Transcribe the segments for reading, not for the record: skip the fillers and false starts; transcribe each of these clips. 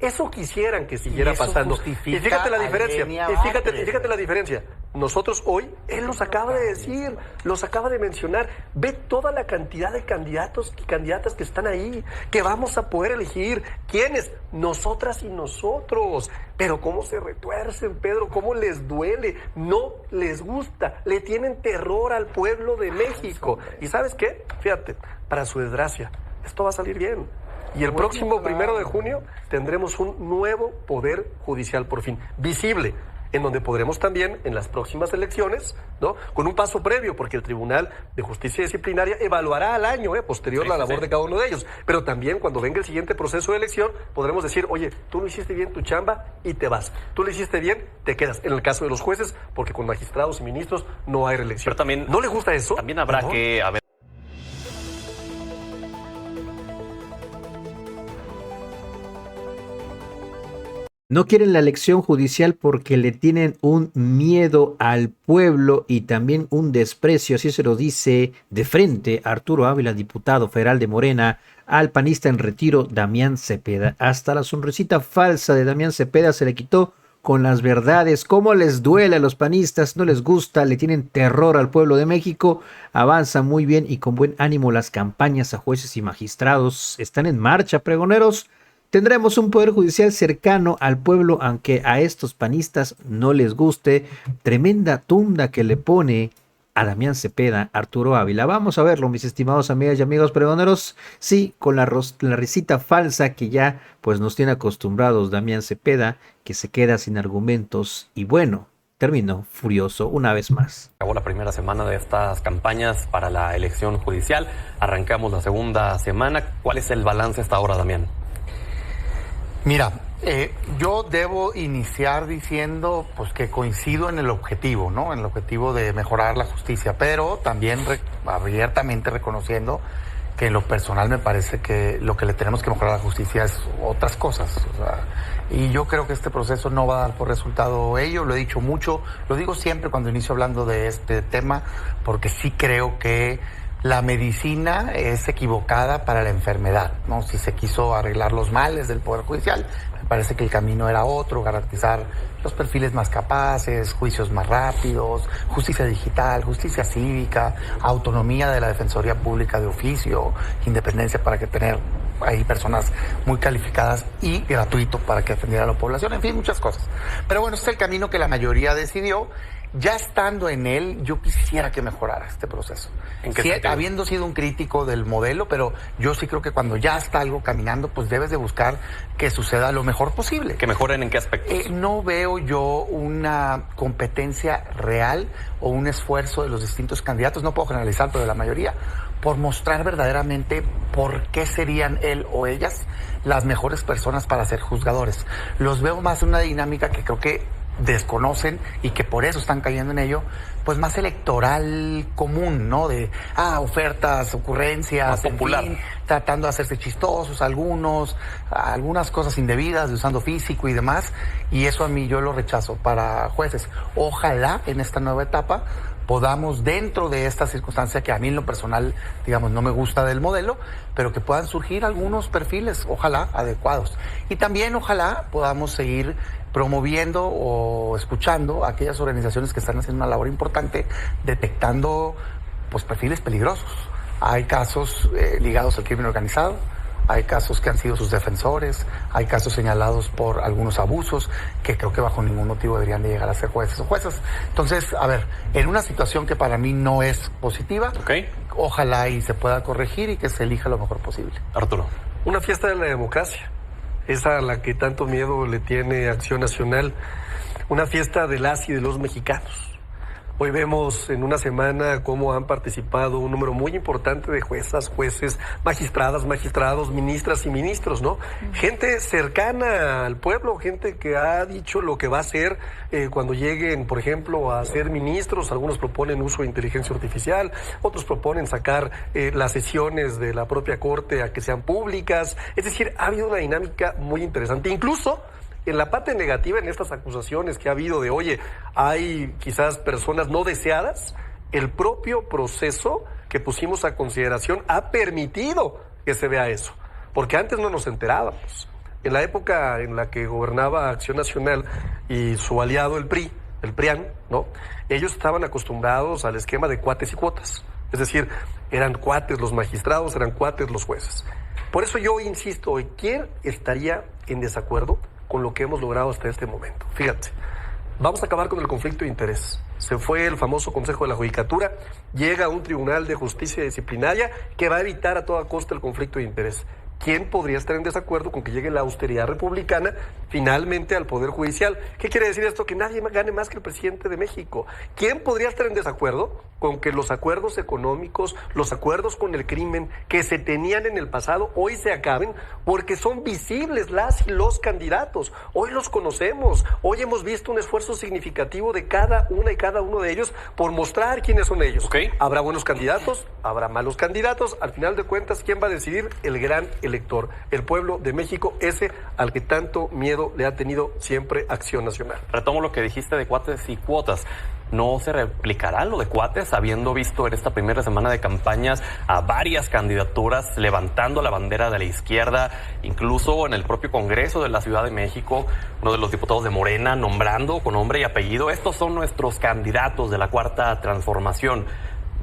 Eso quisieran que siguiera pasando. Y fíjate la diferencia, fíjate la diferencia. Nosotros hoy, él los acaba de decir, los acaba de mencionar. Ve toda la cantidad de candidatos y candidatas que están ahí, que vamos a poder elegir. ¿Quiénes? Nosotras y nosotros. Pero cómo se retuercen, Pedro, cómo les duele, no les gusta, le tienen terror al pueblo de México. ¿Y sabes qué? Fíjate, para su desgracia, esto va a salir bien. Y el próximo 1 de junio tendremos un nuevo poder judicial por fin, visible, en donde podremos también, en las próximas elecciones, ¿no? Con un paso previo, porque el Tribunal de Justicia Disciplinaria evaluará al año posterior la labor de cada uno de ellos. Pero también, cuando venga el siguiente proceso de elección, podremos decir, oye, tú no hiciste bien tu chamba y te vas. Tú lo hiciste bien, te quedas. En el caso de los jueces, porque con magistrados y ministros no hay reelección. Pero también, ¿no le gusta eso? También habrá que... No quieren la elección judicial porque le tienen un miedo al pueblo y también un desprecio, así se lo dice de frente Arturo Ávila, diputado federal de Morena, al panista en retiro Damián Cepeda. Hasta la sonrisita falsa de Damián Cepeda se le quitó con las verdades. ¿Cómo les duele a los panistas? No les gusta, le tienen terror al pueblo de México. Avanzan muy bien y con buen ánimo las campañas a jueces y magistrados. Están en marcha, pregoneros. Tendremos un poder judicial cercano al pueblo, aunque a estos panistas no les guste. Tremenda tunda que le pone a Damián Cepeda, Arturo Ávila. Vamos a verlo, mis estimados amigas y amigos pregoneros. Sí, con la risita falsa que ya pues nos tiene acostumbrados Damián Cepeda, que se queda sin argumentos y bueno, terminó furioso una vez más. Acabó la primera semana de estas campañas para la elección judicial. Arrancamos la segunda semana. ¿Cuál es el balance hasta ahora, Damián? Mira, yo debo iniciar diciendo pues que coincido en el objetivo, ¿no? En el objetivo de mejorar la justicia, pero también abiertamente reconociendo que en lo personal me parece que lo que le tenemos que mejorar a la justicia es otras cosas. O sea, y yo creo que este proceso no va a dar por resultado ello, lo he dicho mucho, lo digo siempre cuando inicio hablando de este tema, porque sí creo que la medicina es equivocada para la enfermedad, ¿no? Si se quiso arreglar los males del Poder Judicial, me parece que el camino era otro, garantizar los perfiles más capaces, juicios más rápidos, justicia digital, justicia cívica, autonomía de la Defensoría Pública de oficio, independencia para que tener ahí personas muy calificadas y gratuito para que defendiera a la población, en fin, muchas cosas. Pero bueno, este es el camino que la mayoría decidió. Ya estando en él, yo quisiera que mejorara este proceso. ¿En qué sentido? Habiendo sido un crítico del modelo, pero yo sí creo que cuando ya está algo caminando, pues debes de buscar que suceda lo mejor posible. ¿Que mejoren en qué aspectos? No veo yo una competencia real o un esfuerzo de los distintos candidatos, no puedo generalizar, pero de la mayoría, por mostrar verdaderamente por qué serían él o ellas las mejores personas para ser juzgadores. Los veo más en una dinámica que creo que desconocen y que por eso están cayendo en ello, pues más electoral común, ¿no? De ofertas, ocurrencias, más popular, en fin, tratando de hacerse chistosos algunas cosas indebidas, de usando físico y demás, y eso a mí yo lo rechazo para jueces. Ojalá en esta nueva etapa podamos, dentro de esta circunstancia que a mí en lo personal, digamos, no me gusta del modelo, pero que puedan surgir algunos perfiles, ojalá, adecuados. Y también ojalá podamos seguir promoviendo o escuchando a aquellas organizaciones que están haciendo una labor importante, detectando pues perfiles peligrosos. Hay casos ligados al crimen organizado, hay casos que han sido sus defensores, hay casos señalados por algunos abusos que creo que bajo ningún motivo deberían de llegar a ser jueces o juezas. Entonces, a ver, en una situación que para mí no es positiva, ojalá y se pueda corregir y que se elija lo mejor posible. Arturo. Una fiesta de la democracia, esa a la que tanto miedo le tiene Acción Nacional, una fiesta de las y de los mexicanos. Hoy vemos en una semana cómo han participado un número muy importante de juezas, jueces, magistradas, magistrados, ministras y ministros, ¿no? Gente cercana al pueblo, gente que ha dicho lo que va a hacer cuando lleguen, por ejemplo, a ser ministros. Algunos proponen uso de inteligencia artificial, otros proponen sacar las sesiones de la propia Corte a que sean públicas. Es decir, ha habido una dinámica muy interesante. Incluso en la parte negativa, en estas acusaciones que ha habido de, oye, hay quizás personas no deseadas, el propio proceso que pusimos a consideración ha permitido que se vea eso, porque antes no nos enterábamos. En la época en la que gobernaba Acción Nacional y su aliado el PRI, el PRIAN, ¿no? Ellos estaban acostumbrados al esquema de cuates y cuotas. Es decir, eran cuates los magistrados, eran cuates los jueces. Por eso yo insisto hoy, ¿quién estaría en desacuerdo con lo que hemos logrado hasta este momento? Fíjate, vamos a acabar con el conflicto de interés. Se fue el famoso Consejo de la Judicatura, llega un Tribunal de Justicia Disciplinaria que va a evitar a toda costa el conflicto de interés. ¿Quién podría estar en desacuerdo con que llegue la austeridad republicana finalmente al Poder Judicial? ¿Qué quiere decir esto? Que nadie gane más que el presidente de México. ¿Quién podría estar en desacuerdo con que los acuerdos económicos, los acuerdos con el crimen que se tenían en el pasado, hoy se acaben? Porque son visibles las y los candidatos. Hoy los conocemos. Hoy hemos visto un esfuerzo significativo de cada una y cada uno de ellos por mostrar quiénes son ellos. Okay. Habrá buenos candidatos, habrá malos candidatos. Al final de cuentas, ¿quién va a decidir? El gran elector, el pueblo de México, ese al que tanto miedo le ha tenido siempre Acción Nacional. Retomo lo que dijiste de cuates y cuotas. ¿No se replicará lo de cuates, habiendo visto en esta primera semana de campañas a varias candidaturas levantando la bandera de la izquierda, incluso en el propio Congreso de la Ciudad de México, uno de los diputados de Morena nombrando con nombre y apellido, estos son nuestros candidatos de la Cuarta Transformación?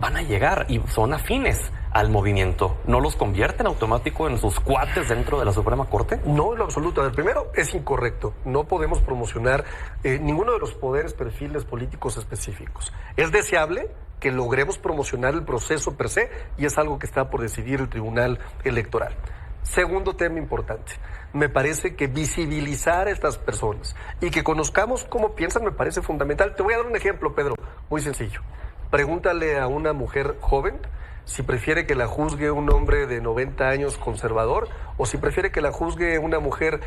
Van a llegar y son afines al movimiento. ¿No los convierte en automático en sus cuates dentro de la Suprema Corte? No, en lo absoluto. A ver, primero, es incorrecto. No podemos promocionar ninguno de los poderes, perfiles políticos específicos. Es deseable que logremos promocionar el proceso per se y es algo que está por decidir el Tribunal Electoral. Segundo tema importante. Me parece que visibilizar a estas personas y que conozcamos cómo piensan me parece fundamental. Te voy a dar un ejemplo, Pedro, muy sencillo. Pregúntale a una mujer joven si prefiere que la juzgue un hombre de 90 años conservador o si prefiere que la juzgue una mujer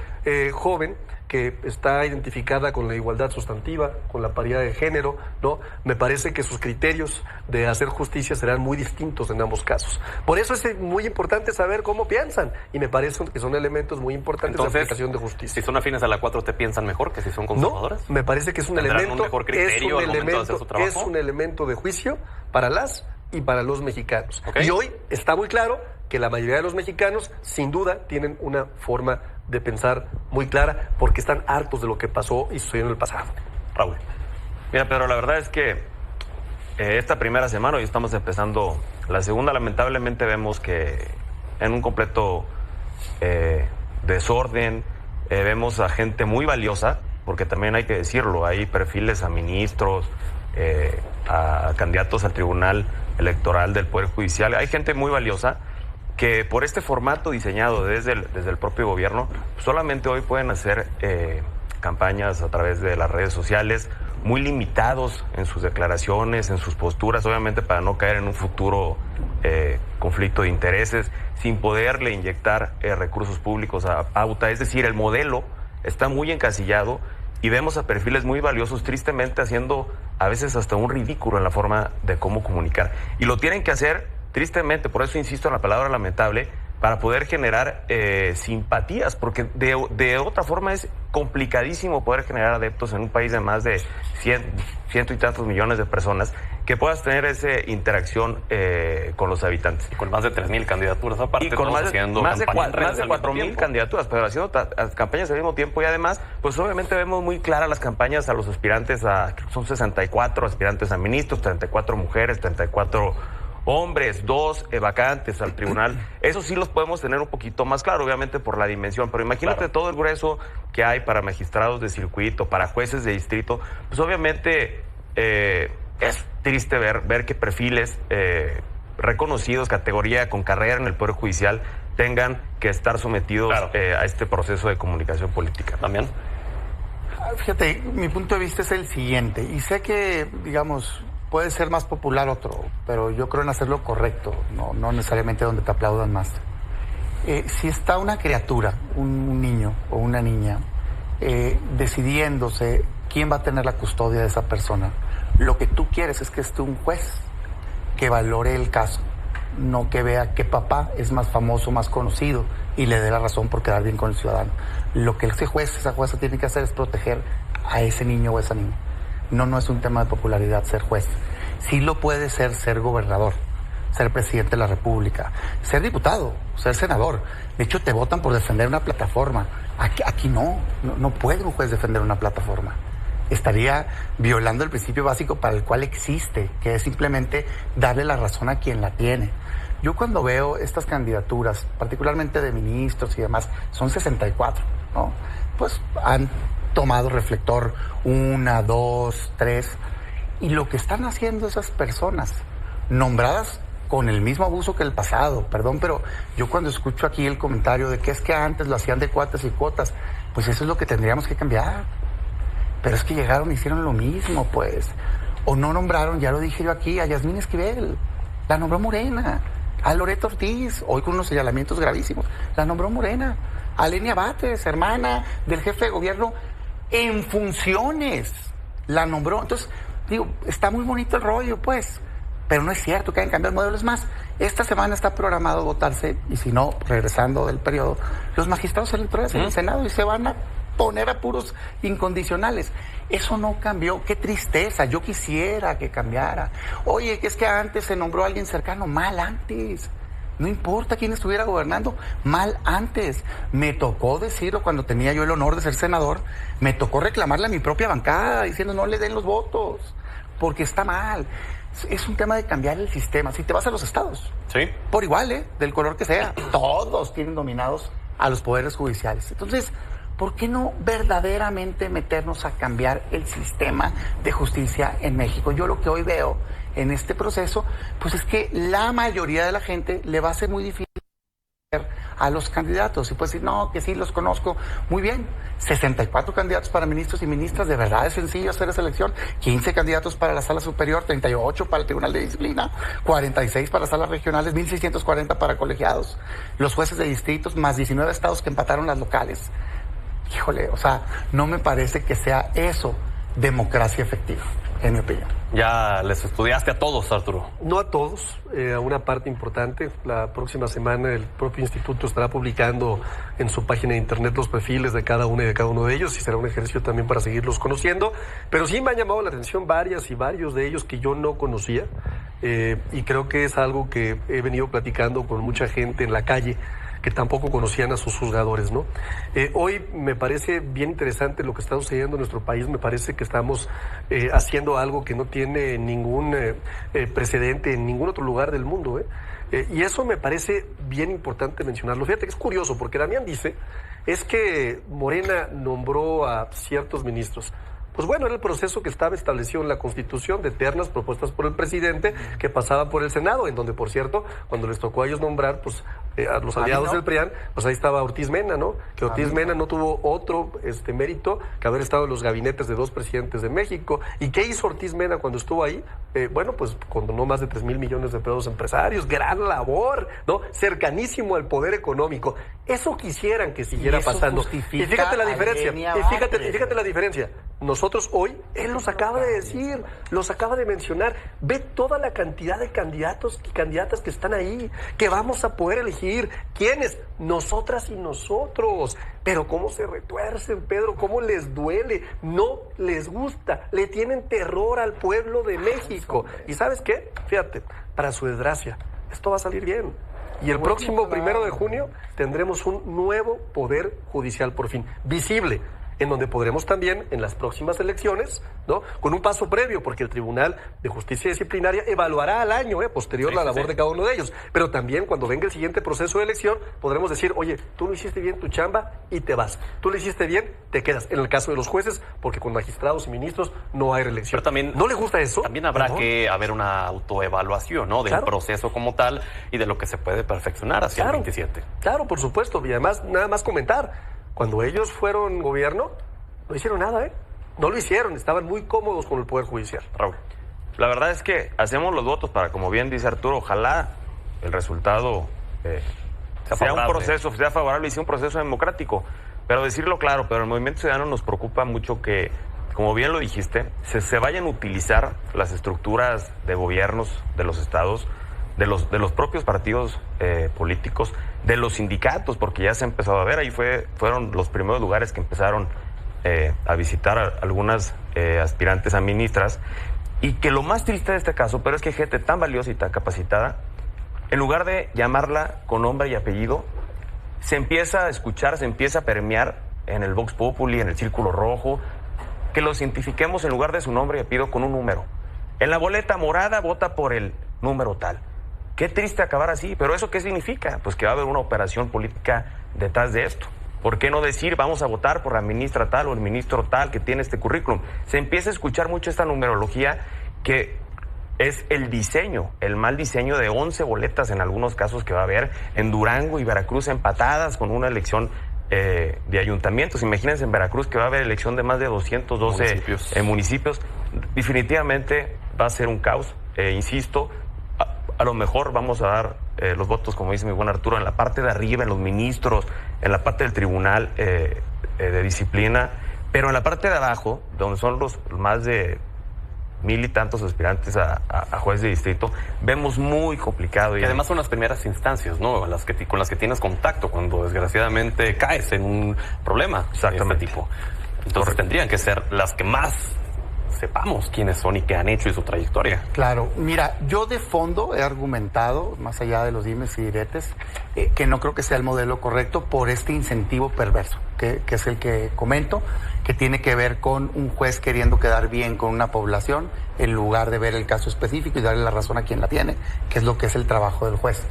joven que está identificada con la igualdad sustantiva, con la paridad de género, ¿no? Me parece que sus criterios de hacer justicia serán muy distintos en ambos casos. Por eso es muy importante saber cómo piensan y me parece que son elementos muy importantes de aplicación de justicia. Si son afines a la 4T, ¿piensan mejor que si son conservadoras? No, me parece que es un elemento, es un elemento de juicio para las y para los mexicanos. Okay. Y hoy está muy claro que la mayoría de los mexicanos, sin duda, tienen una forma de pensar muy clara porque están hartos de lo que pasó y sucedió en el pasado. Raúl. Mira, Pedro, la verdad es que esta primera semana, hoy estamos empezando la segunda, lamentablemente vemos que en un completo desorden, vemos a gente muy valiosa, porque también hay que decirlo, hay perfiles a ministros, a candidatos al Tribunal Electoral del Poder Judicial. Hay gente muy valiosa que por este formato diseñado desde el propio gobierno, solamente hoy pueden hacer campañas a través de las redes sociales, muy limitados en sus declaraciones, en sus posturas, obviamente para no caer en un futuro conflicto de intereses, sin poderle inyectar recursos públicos a pauta. Es decir, el modelo está muy encasillado y vemos a perfiles muy valiosos, tristemente haciendo a veces hasta un ridículo en la forma de cómo comunicar. Y lo tienen que hacer, tristemente, por eso insisto en la palabra lamentable, para poder generar simpatías, porque de otra forma es complicadísimo poder generar adeptos en un país de más de ciento y tantos millones de personas, que puedas tener esa interacción con los habitantes. Y con más de 3,000 candidaturas aparte. Y con más de 4,000 candidaturas, pero haciendo campañas al mismo tiempo. Y además, pues obviamente vemos muy claras las campañas a los aspirantes son 64 aspirantes a ministros, 34 mujeres, 34 hombres, 2 vacantes al tribunal. Eso sí los podemos tener un poquito más claro, obviamente por la dimensión, pero imagínate todo el grueso que hay para magistrados de circuito, para jueces de distrito. Pues obviamente es triste ver que perfiles reconocidos, categoría con carrera en el Poder Judicial, tengan que estar sometidos a este proceso de comunicación política. También. Fíjate, mi punto de vista es el siguiente, y sé que, digamos, puede ser más popular otro, pero yo creo en hacerlo correcto, no necesariamente donde te aplaudan más. Si está una criatura, un niño o una niña, decidiéndose quién va a tener la custodia de esa persona, lo que tú quieres es que esté un juez que valore el caso, no que vea que papá es más famoso, más conocido y le dé la razón por quedar bien con el ciudadano. Lo que ese juez, esa jueza tiene que hacer es proteger a ese niño o esa niña. No es un tema de popularidad ser juez. Sí lo puede ser gobernador, ser presidente de la República, ser diputado, ser senador. De hecho, te votan por defender una plataforma Aquí no puede un juez defender una plataforma. Estaría violando el principio básico para el cual existe, que es simplemente darle la razón a quien la tiene. Yo cuando veo estas candidaturas, particularmente de ministros y demás, son 64, ¿no? Pues han tomado reflector 1, 2, 3, y lo que están haciendo esas personas, nombradas con el mismo abuso que el pasado, perdón, pero yo cuando escucho aquí el comentario de que es que antes lo hacían de cuates y cuotas, pues eso es lo que tendríamos que cambiar. Pero es que llegaron y hicieron lo mismo, pues. O no nombraron, ya lo dije yo aquí, a Yasmín Esquivel, la nombró Morena. A Loreto Ortiz, hoy con unos señalamientos gravísimos, la nombró Morena. A Lenia Batres, hermana del jefe de gobierno, en funciones, la nombró. Entonces, digo, está muy bonito el rollo, pues. Pero no es cierto que hayan cambiado modelos más. Esta semana está programado votarse, y si no, regresando del periodo, los magistrados electorales en el Senado, y se van a poner a puros incondicionales. Eso no cambió. Qué tristeza. Yo quisiera que cambiara. Oye, que es que antes se nombró a alguien cercano. Mal antes. No importa quién estuviera gobernando, mal antes. Me tocó decirlo cuando tenía yo el honor de ser senador. Me tocó reclamarle a mi propia bancada diciendo no le den los votos, porque está mal. Es un tema de cambiar el sistema. Si te vas a los estados, sí, por igual, del color que sea, todos tienen dominados a los poderes judiciales. Entonces, ¿por qué no verdaderamente meternos a cambiar el sistema de justicia en México? Yo lo que hoy veo en este proceso, pues es que la mayoría de la gente le va a ser muy difícil a los candidatos. Y puede decir, no, que sí, los conozco. Muy bien, 64 candidatos para ministros y ministras, de verdad es sencillo hacer esa elección. 15 candidatos para la Sala Superior, 38 para el Tribunal de Disciplina, 46 para salas regionales, 1,640 para colegiados. Los jueces de distritos, más 19 estados que empataron las locales. Híjole, o sea, no me parece que sea eso democracia efectiva, en mi opinión. Ya les estudiaste a todos, Arturo. No a todos, a una parte importante. La próxima semana el propio instituto estará publicando en su página de internet los perfiles de cada uno y de cada uno de ellos, y será un ejercicio también para seguirlos conociendo. Pero sí me han llamado la atención varios de ellos que yo no conocía, y creo que es algo que he venido platicando con mucha gente en la calle que tampoco conocían a sus juzgadores, ¿no? Hoy me parece bien interesante lo que está sucediendo en nuestro país. Me parece que estamos haciendo algo que no tiene ningún precedente en ningún otro lugar del mundo, y eso me parece bien importante mencionarlo. Fíjate que es curioso, porque Damián dice, es que Morena nombró a ciertos ministros. Pues bueno, era el proceso que estaba establecido en la Constitución, de ternas propuestas por el presidente que pasaba por el Senado, en donde, por cierto, cuando les tocó a ellos nombrar, pues a los aliados del PRIAN, pues ahí estaba Ortiz Mena, ¿no? Que Ortiz Mena no tuvo otro mérito que haber estado en los gabinetes de 2 presidentes de México. ¿Y qué hizo Ortiz Mena cuando estuvo ahí? Bueno, pues condonó más de 3,000 millones de pesos empresarios, gran labor, ¿no? Cercanísimo al poder económico. Eso quisieran que siguiera pasando. Y fíjate la diferencia, fíjate la diferencia. Nosotros hoy, él los acaba de decir, los acaba de mencionar. Ve toda la cantidad de candidatos y candidatas que están ahí, que vamos a poder elegir. ¿Quiénes? Nosotras y nosotros. Pero cómo se retuercen, Pedro, cómo les duele, no les gusta, le tienen terror al pueblo de México. ¿Y sabes qué? Fíjate, para su desgracia, esto va a salir bien. Y el próximo 1 de junio tendremos un nuevo poder judicial por fin, visible, en donde podremos también, en las próximas elecciones, ¿no? Con un paso previo, porque el Tribunal de Justicia Disciplinaria evaluará al año posterior la labor de cada uno de ellos. Pero también, cuando venga el siguiente proceso de elección, podremos decir, oye, tú no hiciste bien tu chamba y te vas. Tú lo hiciste bien, te quedas. En el caso de los jueces, porque con magistrados y ministros no hay reelección. Pero también, ¿no le gusta eso? También habrá que haber una autoevaluación, ¿no? Del proceso como tal y de lo que se puede perfeccionar hacia el 27. Claro, por supuesto. Y además, nada más comentar, cuando ellos fueron gobierno, no hicieron nada, No lo hicieron, estaban muy cómodos con el Poder Judicial. Raúl, la verdad es que hacemos los votos para, como bien dice Arturo, ojalá el resultado sea un proceso, sea favorable y sea un proceso democrático. Pero decirlo claro, pero el Movimiento Ciudadano nos preocupa mucho que, como bien lo dijiste, se vayan a utilizar las estructuras de gobiernos de los estados, de los propios partidos políticos, de los sindicatos, porque ya se ha empezado a ver, ahí fueron los primeros lugares que empezaron a visitar a algunas aspirantes a ministras, y que lo más triste de este caso, pero es que gente tan valiosa y tan capacitada, en lugar de llamarla con nombre y apellido, se empieza a escuchar, se empieza a permear en el Vox Populi, en el Círculo Rojo, que los identifiquemos en lugar de su nombre y apellido con un número. En la boleta morada vota por el número tal. Qué triste acabar así, pero ¿eso qué significa? Pues que va a haber una operación política detrás de esto. ¿Por qué no decir vamos a votar por la ministra tal o el ministro tal que tiene este currículum? Se empieza a escuchar mucho esta numerología que es el diseño, el mal diseño de 11 boletas en algunos casos que va a haber en Durango y Veracruz empatadas con una elección de ayuntamientos. Imagínense en Veracruz que va a haber elección de más de 212 municipios. Definitivamente va a ser un caos. Insisto, a lo mejor vamos a dar los votos, como dice mi buen Arturo, en la parte de arriba, en los ministros, en la parte del tribunal de disciplina, pero en la parte de abajo, donde son los más de 1,000 y tantos aspirantes a juez de distrito, vemos muy complicado. Y además son las primeras instancias, ¿no? Con las que tienes contacto cuando desgraciadamente caes en un problema de este tipo. Entonces tendrían que ser las que más sepamos quiénes son y qué han hecho y su trayectoria. Claro, mira, yo de fondo he argumentado, más allá de los dimes y diretes, que no creo que sea el modelo correcto por este incentivo perverso, que es el que comento, que tiene que ver con un juez queriendo quedar bien con una población en lugar de ver el caso específico y darle la razón a quien la tiene, que es lo que es el trabajo del juez.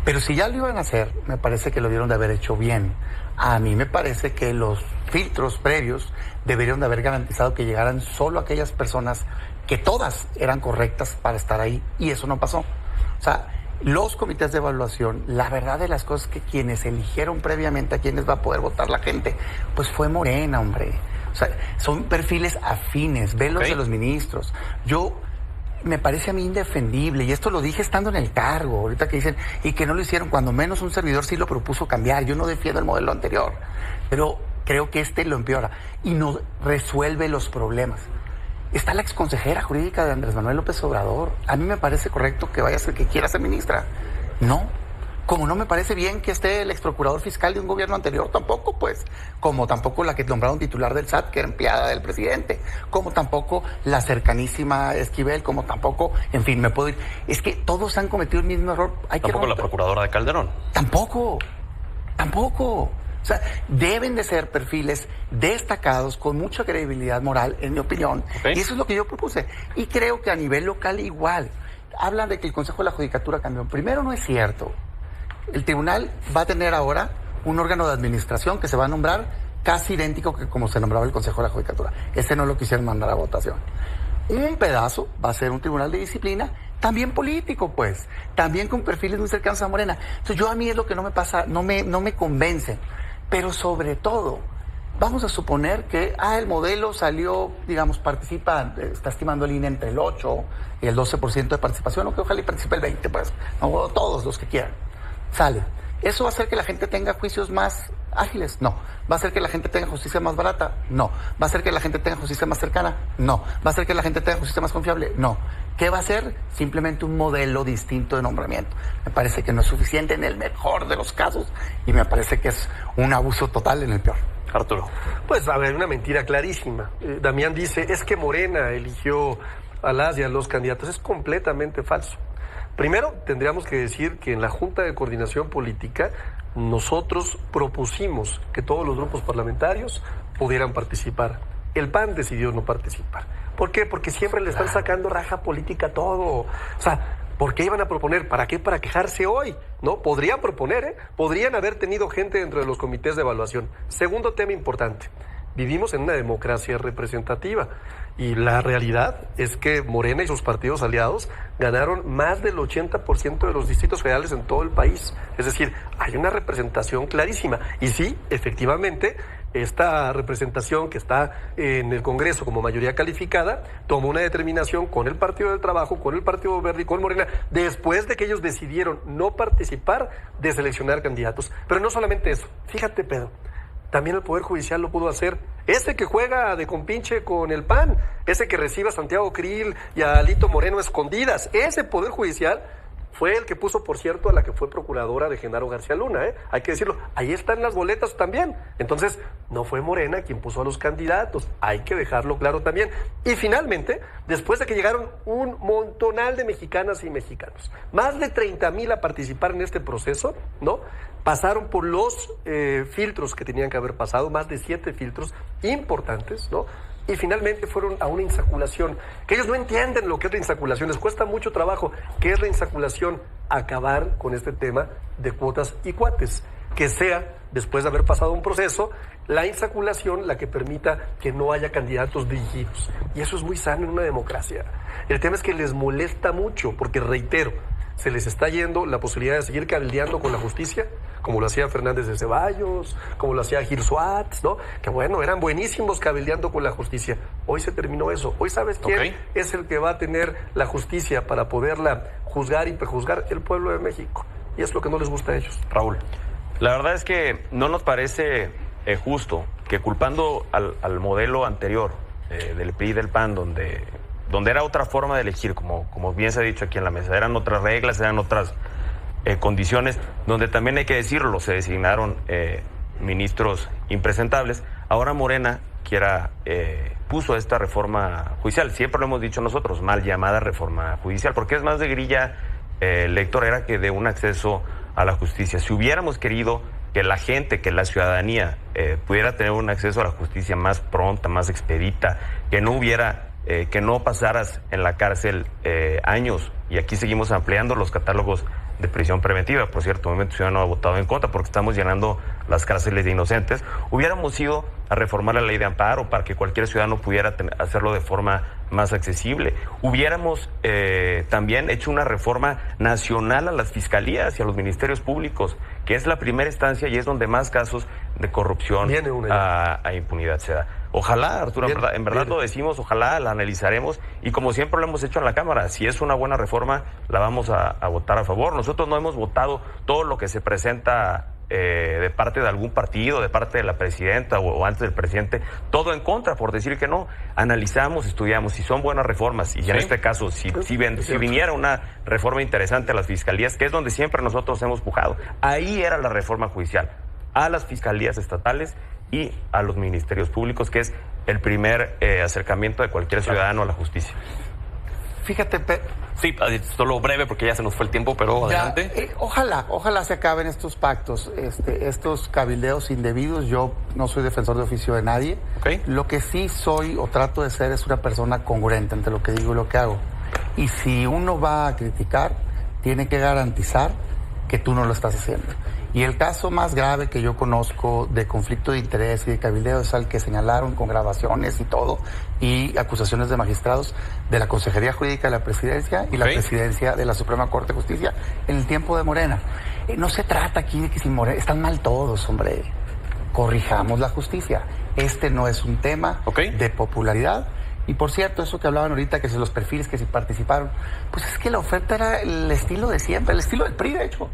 Pero si ya lo iban a hacer, me parece que lo debieron de haber hecho bien. A mí me parece que los filtros previos deberían de haber garantizado que llegaran solo aquellas personas que todas eran correctas para estar ahí, y eso no pasó. O sea, los comités de evaluación, la verdad de las cosas es que quienes eligieron previamente a quienes va a poder votar la gente, pues fue Morena, hombre. O sea, son perfiles afines, ve los de los ministros. Me parece a mí indefendible, y esto lo dije estando en el cargo, ahorita que dicen, y que no lo hicieron, cuando menos un servidor sí lo propuso cambiar. Yo no defiendo el modelo anterior, pero creo que este lo empeora y no resuelve los problemas. Está la exconsejera jurídica de Andrés Manuel López Obrador. A mí me parece correcto que vaya a ser que quiera ser ministra. No. Como no me parece bien que esté el exprocurador fiscal de un gobierno anterior, tampoco, pues. Como tampoco la que nombraron titular del SAT, que era empleada del presidente. Como tampoco la cercanísima Esquivel, como tampoco, en fin, me puedo ir. Es que todos han cometido el mismo error. Tampoco la procuradora de Calderón. Tampoco. O sea, deben de ser perfiles destacados, con mucha credibilidad moral, en mi opinión. Y eso es lo que yo propuse. Y creo que a nivel local igual. Hablan de que el Consejo de la Judicatura cambió. Primero, no es cierto. El tribunal va a tener ahora un órgano de administración que se va a nombrar casi idéntico que como se nombraba el Consejo de la Judicatura. Este no lo quisieron mandar a votación. Un pedazo va a ser un tribunal de disciplina, también político, pues, también con perfiles muy cercanos a Morena. Entonces a mí es lo que no me pasa, no me convence. Pero sobre todo, vamos a suponer que el modelo salió, digamos, está estimando el INE entre el 8 y el 12% de participación, o que ojalá y participe el 20%, pues, no, todos los que quieran. Sale. ¿Eso va a hacer que la gente tenga juicios más ágiles? No. ¿Va a hacer que la gente tenga justicia más barata? No. ¿Va a hacer que la gente tenga justicia más cercana? No. ¿Va a hacer que la gente tenga justicia más confiable? No. ¿Qué va a hacer? Simplemente un modelo distinto de nombramiento. Me parece que no es suficiente en el mejor de los casos y me parece que es un abuso total en el peor. Arturo. Pues a ver, una mentira clarísima. Damián dice, es que Morena eligió a las y a los candidatos. Es completamente falso. Primero, tendríamos que decir que en la Junta de Coordinación Política nosotros propusimos que todos los grupos parlamentarios pudieran participar. El PAN decidió no participar. ¿Por qué? Porque siempre le están sacando raja política a todo. O sea, ¿por qué iban a proponer? ¿Para qué? Para quejarse hoy, ¿no? Podrían proponer, Podrían haber tenido gente dentro de los comités de evaluación. Segundo tema importante. Vivimos en una democracia representativa y la realidad es que Morena y sus partidos aliados ganaron más del 80% de los distritos federales en todo el país. Es decir, hay una representación clarísima. Y sí, efectivamente, esta representación que está en el Congreso como mayoría calificada tomó una determinación con el Partido del Trabajo, con el Partido Verde y con Morena, después de que ellos decidieron no participar de seleccionar candidatos. Pero no solamente eso. Fíjate, Pedro. También el Poder Judicial lo pudo hacer. Ese que juega de compinche con el PAN, ese que recibe a Santiago Krill y a Alito Moreno escondidas, ese Poder Judicial fue el que puso, por cierto, a la que fue procuradora de Genaro García Luna, hay que decirlo. Ahí están las boletas también. Entonces, no fue Morena quien puso a los candidatos, hay que dejarlo claro también. Y finalmente, después de que llegaron un montonal de mexicanas y mexicanos, más de 30,000 a participar en este proceso, ¿no? Pasaron por los filtros que tenían que haber pasado, más de 7 filtros importantes, ¿no? Y finalmente fueron a una insaculación, que ellos no entienden lo que es la insaculación, les cuesta mucho trabajo. ¿Qué es la insaculación? Acabar con este tema de cuotas y cuates, que sea, después de haber pasado un proceso, la insaculación la que permita que no haya candidatos dirigidos. Y eso es muy sano en una democracia. El tema es que les molesta mucho, porque reitero, se les está yendo la posibilidad de seguir cabildeando con la justicia, como lo hacía Fernández de Ceballos, como lo hacía Gil Suárez, ¿no? Que bueno, eran buenísimos cabildeando con la justicia. Hoy se terminó eso. Hoy, ¿sabes quién es el que va a tener la justicia para poderla juzgar y prejuzgar? El pueblo de México. Y es lo que no les gusta a ellos. Raúl. La verdad es que no nos parece justo que culpando al modelo anterior del PRI y del PAN, donde era otra forma de elegir, como bien se ha dicho aquí en la mesa, eran otras reglas, eran otras condiciones, donde también hay que decirlo, se designaron ministros impresentables. Ahora Morena puso esta reforma judicial, siempre lo hemos dicho nosotros, mal llamada reforma judicial, porque es más de grilla electorera que de un acceso a la justicia. Si hubiéramos querido que la gente, que la ciudadanía pudiera tener un acceso a la justicia más pronta, más expedita, que no pasaras en la cárcel años, y aquí seguimos ampliando los catálogos de prisión preventiva. Por cierto, el Movimiento Ciudadano ha votado en contra porque estamos llenando las cárceles de inocentes. Hubiéramos ido a reformar la ley de amparo para que cualquier ciudadano pudiera hacerlo de forma más accesible. Hubiéramos también hecho una reforma nacional a las fiscalías y a los ministerios públicos, que es la primera instancia y es donde más casos de corrupción a impunidad se da. Ojalá, Arturo, en verdad lo decimos, ojalá la analizaremos, y como siempre lo hemos hecho en la Cámara, si es una buena reforma, la vamos a votar a favor. Nosotros no hemos votado todo lo que se presenta de parte de algún partido, de parte de la presidenta o antes del presidente, todo en contra, por decir que no. Analizamos, estudiamos, si son buenas reformas, y en este caso, si viniera una reforma interesante a las fiscalías, que es donde siempre nosotros hemos pujado, ahí era la reforma judicial, a las fiscalías estatales y a los ministerios públicos, que es el primer acercamiento de cualquier ciudadano a la justicia. Fíjate, sí, solo breve porque ya se nos fue el tiempo, pero adelante. Ojalá se acaben estos pactos, estos cabildeos indebidos. Yo no soy defensor de oficio de nadie. Lo que sí soy o trato de ser es una persona congruente entre lo que digo y lo que hago. Y si uno va a criticar, tiene que garantizar que tú no lo estás haciendo. Y el caso más grave que yo conozco de conflicto de interés y de cabildeo es al que señalaron con grabaciones y todo, y acusaciones de magistrados de la Consejería Jurídica de la Presidencia y la Presidencia de la Suprema Corte de Justicia en el tiempo de Morena. No se trata aquí de que si Morena... Están mal todos, hombre. Corrijamos la justicia. Este no es un tema de popularidad. Y por cierto, eso que hablaban ahorita, que si los perfiles, que si participaron, pues es que la oferta era el estilo de siempre, el estilo del PRI, de hecho.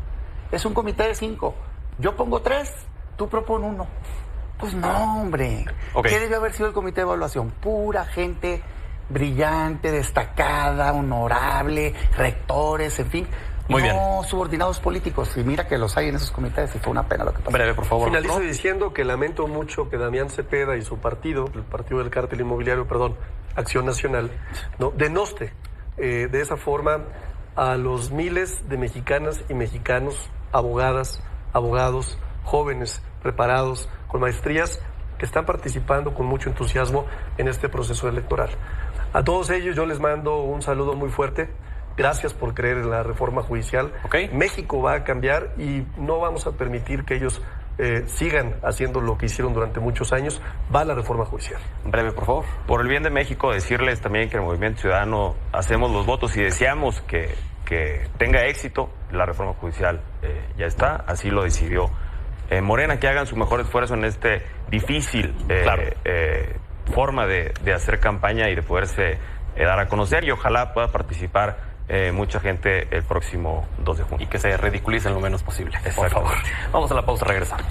Es un comité de 5. Yo pongo 3, tú propones 1. Pues no, hombre. ¿Qué debió haber sido el comité de evaluación? Pura gente brillante, destacada, honorable, rectores, en fin. Muy bien. Subordinados políticos. Y mira que los hay en esos comités y fue una pena lo que pasó. Breve, por favor. Finalizo diciendo que lamento mucho que Damián Cepeda y su partido, el partido del cártel inmobiliario, Acción Nacional, denoste de esa forma a los miles de mexicanas y mexicanos, abogadas, abogados, jóvenes, preparados, con maestrías, que están participando con mucho entusiasmo en este proceso electoral. A todos ellos yo les mando un saludo muy fuerte. Gracias por creer en la reforma judicial. México va a cambiar y no vamos a permitir que ellos sigan haciendo lo que hicieron durante muchos años. Va la reforma judicial. Breve, por favor. Por el bien de México, decirles también que el Movimiento Ciudadano hacemos los votos y deseamos que tenga éxito. La reforma judicial ya está, así lo decidió Morena, que hagan su mejor esfuerzo en este difícil forma de hacer campaña y de poderse dar a conocer, y ojalá pueda participar mucha gente el próximo 2 de junio. Y que se ridiculicen lo menos posible, por favor. Vamos a la pausa, regresamos.